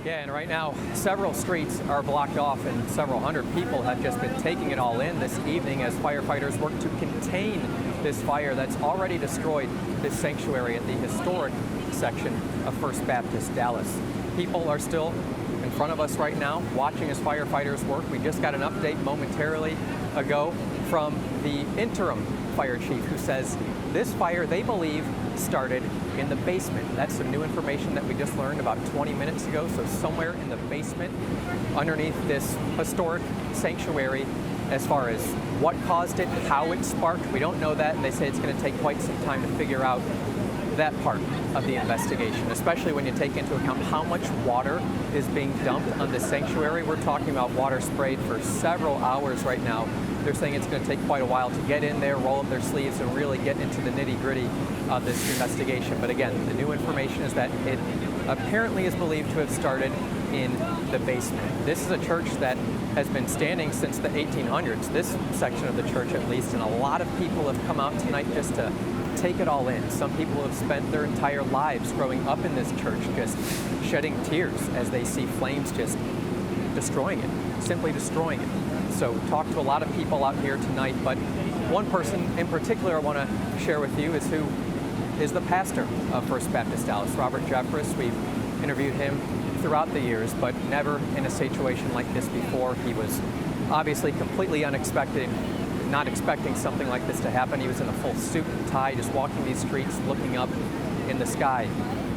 Yeah, and right now, several streets are blocked off and several hundred people have just been taking it all in this evening as firefighters work to contain this fire that's already destroyed this sanctuary at the historic section of First Baptist Dallas. People are still in front of us right now watching as firefighters work. We just got an update momentarily ago from the interim fire chief who says this fire, they believe, started in the basement. That's some new information that we just learned about 20 minutes ago. So somewhere in the basement underneath this historic sanctuary. As far as what caused it, how it sparked, we don't know that, and they say it's going to take quite some time to figure out that part of the investigation, especially when you take into account how much water is being dumped on this sanctuary. We're talking about water sprayed for several hours right now. They're saying it's going to take quite a while to get in there, roll up their sleeves, and really get into the nitty-gritty of this investigation. But again, the new information is that it apparently is believed to have started in the basement. This is a church that has been standing since the 1800s, this section of the church at least, and a lot of people have come out tonight just to take it all in. Some people have spent their entire lives growing up in this church just shedding tears as they see flames just destroying it, simply destroying it. So talked to a lot of people out here tonight, but one person in particular I want to share with you is who is the pastor of First Baptist Dallas, Robert Jeffress. We've interviewed him throughout the years, but never in a situation like this before. He was obviously completely unexpected, not expecting something like this to happen. He was in a full suit and tie, just walking these streets, looking up in the sky,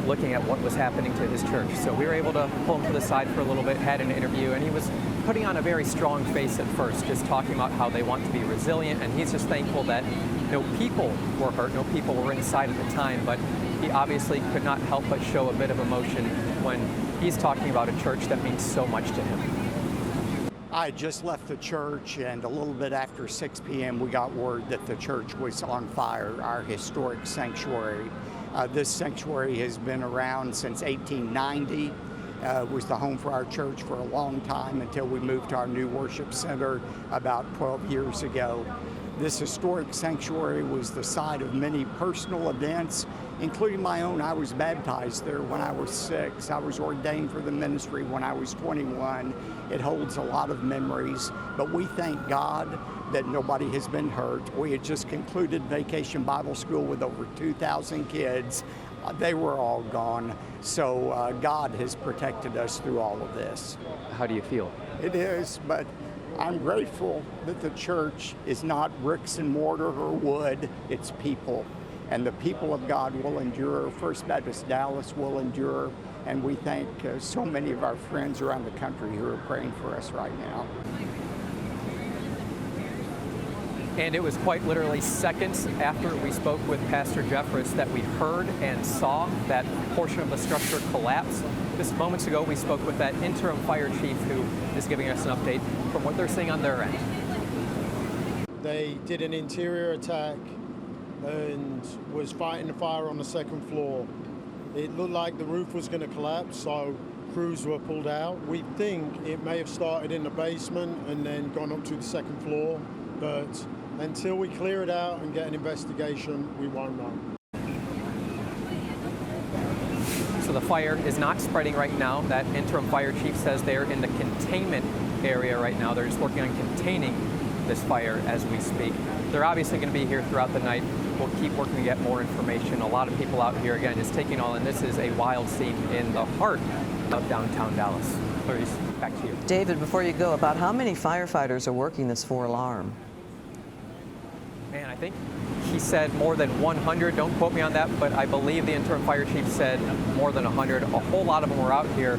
looking at what was happening to his church. So we were able to pull him to the side for a little bit, had an interview, and he was putting on a very strong face at first, just talking about how they want to be resilient, and he's just thankful that no people were hurt, no people were inside at the time, but he obviously could not help but show a bit of emotion when he's talking about a church that means so much to him. I had just left the church, and a little bit after 6 p.m. we got word that the church was on fire, our historic sanctuary. This sanctuary has been around since 1890. It was the home for our church for a long time until we moved to our new worship center about 12 years ago. This historic sanctuary was the site of many personal events, including my own. I was baptized there when I was 6. I was ordained for the ministry when I was 21. It holds a lot of memories, but we thank God that nobody has been hurt. We had just concluded Vacation Bible School with over 2,000 kids. They were all gone, so God has protected us through all of this. How do you feel? It is, but I'm grateful that the church is not bricks and mortar or wood, it's people. And the people of God will endure. First Baptist Dallas will endure. And we thank so many of our friends around the country who are praying for us right now. And it was quite literally seconds after we spoke with Pastor Jeffress that we heard and saw that portion of the structure collapse. Just moments ago, we spoke with that interim fire chief who is giving us an update from what they're seeing on their end. They did an interior attack and was fighting the fire on the second floor. It looked like the roof was going to collapse, so crews were pulled out. We think it may have started in the basement and then gone up to the second floor, but until we clear it out and get an investigation, we won't know. So the fire is not spreading right now. That interim fire chief says they're in the containment area right now. They're just working on containing this fire as we speak. They're obviously going to be here throughout the night. We'll keep working to get more information. A lot of people out here, again, just taking all in. This is a wild scene in the heart of downtown Dallas. Clarice, back to you. David, before you go, about how many firefighters are working this 4-alarm? Man, I think he said more than 100. Don't quote me on that, but I believe the interim fire chief said more than 100. A whole lot of them were out here